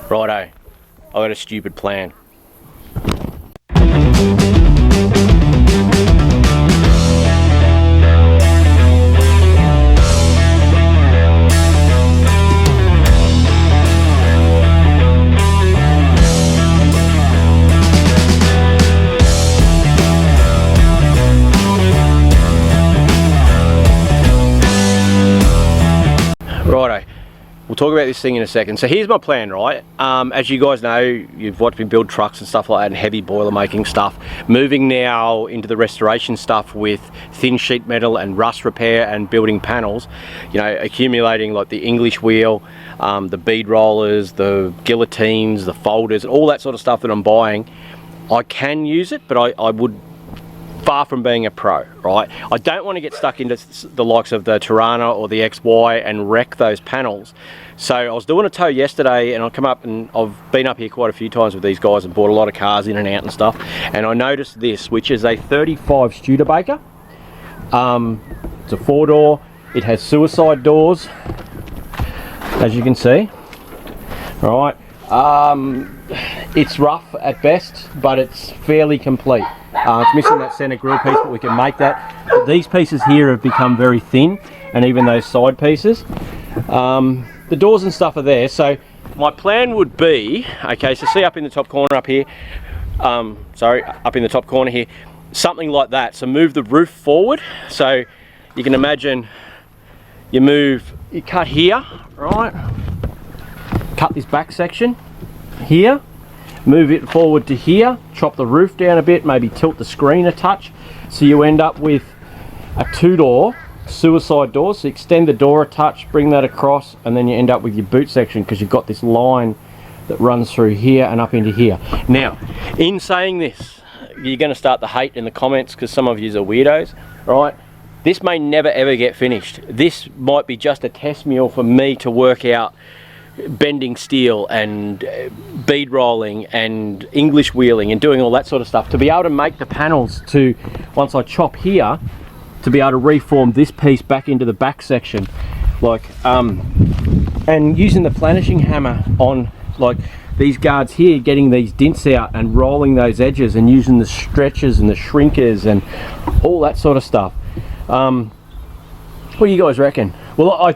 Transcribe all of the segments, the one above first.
Righto, I got a stupid plan. Righto, we'll talk about this thing in a second. So here's my plan, right? As you guys know, you've watched me build trucks and stuff like that and heavy boiler making stuff. Moving now into the restoration stuff with thin sheet metal and rust repair and building panels, you know, accumulating like the English wheel, the bead rollers, the guillotines, the folders, all that sort of stuff that I'm buying. I can use it, but I would far from being a pro, right? I don't want to get stuck into the likes of the Tirana or the XY and wreck those panels. So I was doing a tow yesterday and I come up, and I've been up here quite a few times with these guys and bought a lot of cars in and out and stuff, and I noticed this, which is a 35 Studebaker. It's a 4-door, it has suicide doors, as you can see, right? It's rough at best, but it's fairly complete. It's missing that center grill piece, but we can make that. But these pieces here have become very thin, and even those side pieces. The doors and stuff are there, so my plan would be, okay, so see up in the top corner up here, up in the top corner here, something like that. So move the roof forward, so you can imagine you cut here, right? Cut this back section here, move it forward to here, chop the roof down a bit, maybe tilt the screen a touch, so you end up with a 2-door suicide door. So extend the door a touch, bring that across, and then you end up with your boot section because you've got this line that runs through here and up into here. Now, in saying this, you're going to start the hate in the comments because some of you are weirdos, right? This may never ever get finished. This might be just a test meal for me to work out bending steel and bead rolling and English wheeling and doing all that sort of stuff to be able to make the panels to, once I chop here, to be able to reform this piece back into the back section, like and using the planishing hammer on like these guards here, getting these dints out and rolling those edges and using the stretchers and the shrinkers and all that sort of stuff. What do you guys reckon? Well, I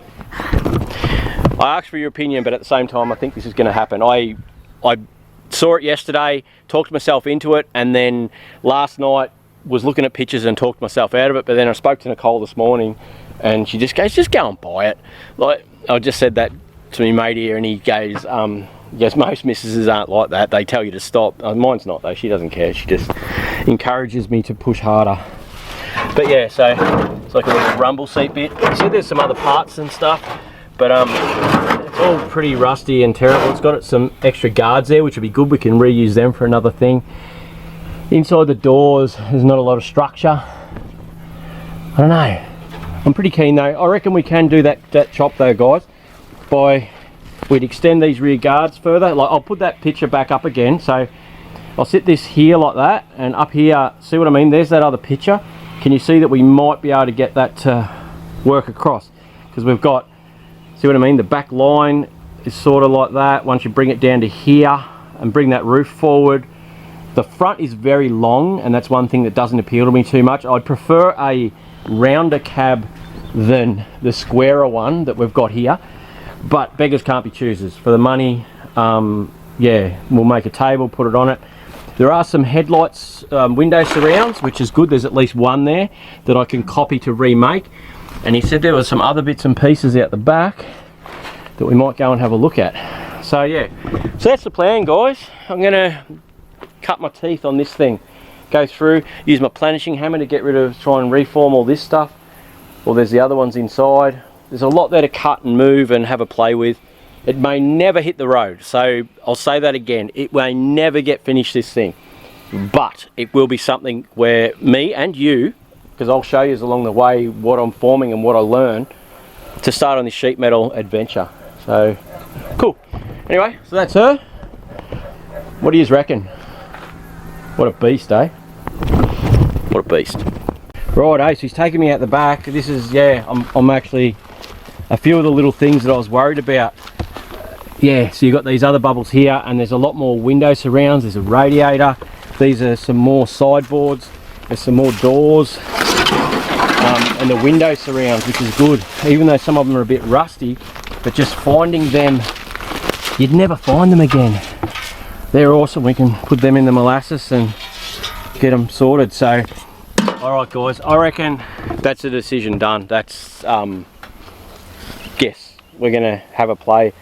asked for your opinion, but at the same time I think this is going to happen. I saw it yesterday, talked myself into it, and then last night was looking at pictures and talked myself out of it. But then I spoke to Nicole this morning and she just goes, just go and buy it. Like, I just said that to my mate here, and he goes, yes, most missuses aren't like that, they tell you to stop. Mine's not though, she doesn't care, she just encourages me to push harder. But yeah, so it's like a little rumble seat bit. You see there's some other parts and stuff, but it's all pretty rusty and terrible. It's got some extra guards there, which would be good. We can reuse them for another thing. Inside the doors, there's not a lot of structure. I don't know. I'm pretty keen though. I reckon we can do that chop though, guys. We'd extend these rear guards further. Like, I'll put that picture back up again. So I'll sit this here like that, and up here, see what I mean? There's that other picture. Can you see that we might be able to get that to work across? Because we've got, see what I mean? The back line is sort of like that. Once you bring it down to here and bring that roof forward, the front is very long, and that's one thing that doesn't appeal to me too much. I'd prefer a rounder cab than the squarer one that we've got here, but beggars can't be choosers. For the money, yeah, we'll make a table, put it on it. There are some headlights, window surrounds, which is good. There's at least one there that I can copy to remake. And he said there were some other bits and pieces out the back that we might go and have a look at. So yeah, so that's the plan, guys. I'm gonna cut my teeth on this thing, go through, use my planishing hammer to get rid of, try and reform all this stuff. Well, there's the other ones inside. There's a lot there to cut and move and have a play with. It may never hit the road, so I'll say that again, it may never get finished, this thing, but it will be something where me and you, because I'll show you along the way what I'm forming and what I learn to start on this sheet metal adventure. So cool. Anyway, so that's her. What do you reckon? What a beast, eh? What a beast. Right, so he's taking me out the back. This is, yeah, I'm actually, a few of the little things that I was worried about yeah, so you've got these other bubbles here, and there's a lot more window surrounds. There's a radiator. These are some more sideboards. There's some more doors, and the window surrounds, which is good. Even though some of them are a bit rusty, but just finding them, you'd never find them again. They're awesome. We can put them in the molasses and get them sorted. So, all right, guys, I reckon that's a decision done. That's yes, we're gonna have a play.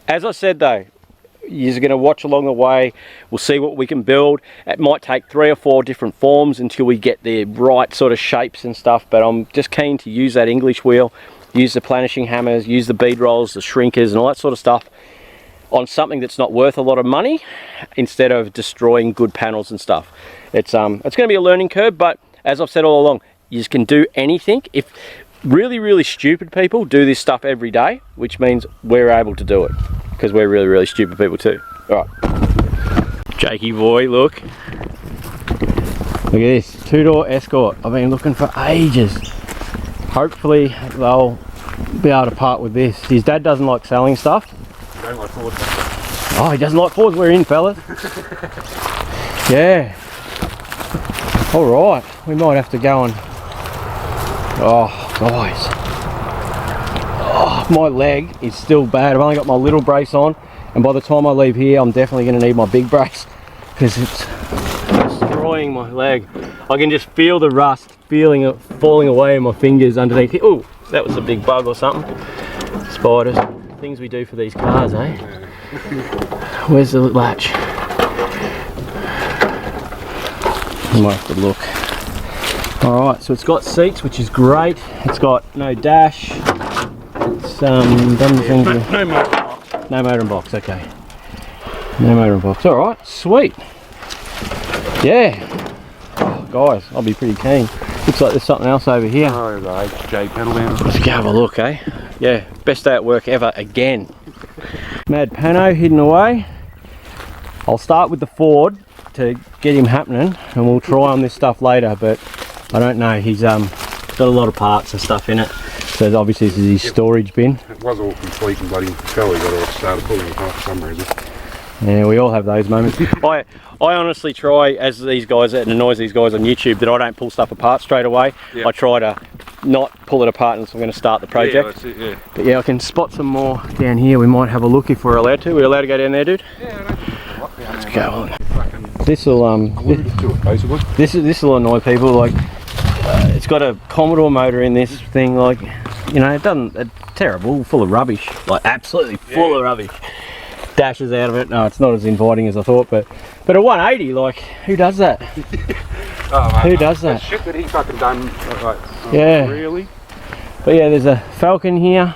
As I said though, you're going to watch along the way. We'll see what we can build. It might take 3 or 4 different forms until we get the right sort of shapes and stuff, but I'm just keen to use that English wheel, use the planishing hammers, use the bead rolls, the shrinkers and all that sort of stuff on something that's not worth a lot of money, instead of destroying good panels and stuff. It's going to be a learning curve, but as I've said all along, you can do anything. If really stupid people do this stuff every day, which means we're able to do it, because we're really stupid people too. All right, Jakey boy, look at this 2-door Escort. I've been looking for ages. Hopefully they'll be able to part with this. His dad doesn't like selling stuff. He don't like Fords. Oh, he doesn't like Fords. We're in, fellas. Yeah. All right, we might have to go and, oh guys, oh, my leg is still bad. I've only got my little brace on, and by the time I leave here I'm definitely going to need my big brace, because it's destroying my leg. I can just feel the rust, feeling it falling away in my fingers underneath here. Oh, that was a big bug or something. Spiders, things we do for these cars, eh? Where's the latch? I might have to look. Alright, so it's got seats, which is great. It's got no dash. It's done the things. No motor box. No motor and box, okay. No motor and box. Alright, sweet. Yeah. Oh, guys, I'll be pretty keen. Looks like there's something else over here. Oh, the HJ pedal down. Let's go have a look, eh? Yeah, best day at work ever again. Mad Pano hidden away. I'll start with the Ford to get him happening, and we'll try on this stuff later, but I don't know, he's got a lot of parts and stuff in it, so obviously this is his storage bin. It was all complete and bloody Kelly got all started pulling apart for some reason. Yeah, we all have those moments. I honestly try, as these guys, it annoys these guys on YouTube, that I don't pull stuff apart straight away. Yep. I try to not pull it apart until I'm going to start the project. Yeah, that's it, yeah. But yeah, I can spot some more down here. We might have a look if we're allowed to. We're allowed to go down there, dude? Yeah, I don't think there's a lot down there. Let's go on. This'll This will annoy people. Like, it's got a Commodore motor in this thing. Like, you know, it doesn't. It's terrible, full of rubbish. Like, absolutely full of rubbish. Dashes out of it. No, it's not as inviting as I thought. But a 180, like, who does that? Oh, mate, who does that? Shit that he fucking done. Like, oh, yeah. Really? But yeah, there's a Falcon here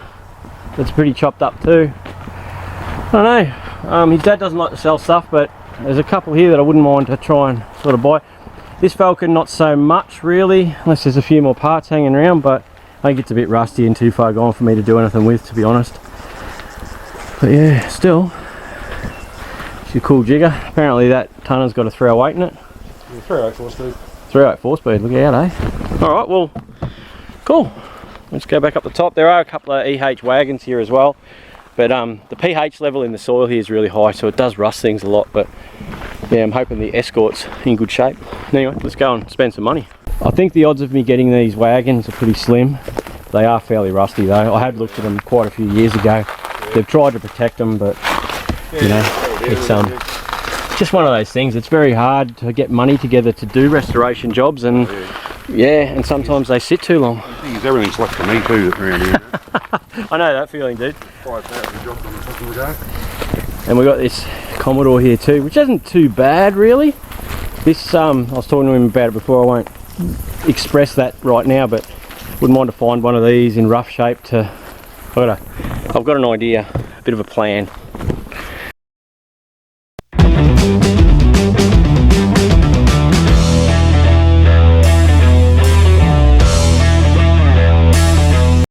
that's pretty chopped up too. I don't know. His dad doesn't like to sell stuff, but there's a couple here that I wouldn't mind to try and sort of buy. This Falcon, not so much really, unless there's a few more parts hanging around, but I think it's a bit rusty and too far gone for me to do anything with, to be honest. But yeah, still, it's a cool jigger. Apparently that tonner's got a 308 in it. 308 4 speed. 308 4-speed, look out, eh? Alright, well, cool. Let's go back up the top. There are a couple of EH wagons here as well. But the pH level in the soil here is really high, so it does rust things a lot. But yeah, I'm hoping the Escort's in good shape. Anyway, let's go and spend some money. I think the odds of me getting these wagons are pretty slim. They are fairly rusty though. I had looked at them quite a few years ago. They've tried to protect them, but you know, it's just one of those things. It's very hard to get money together to do restoration jobs, and yeah, and sometimes they sit too long. Everything's left for me too around here. I know that feeling, dude. 5,000 jobs on the top of the go. And we've got this Commodore here too, which isn't too bad really. This, I was talking to him about it before, I won't express that right now, but wouldn't mind to find one of these in rough shape to, I've got an idea, a bit of a plan.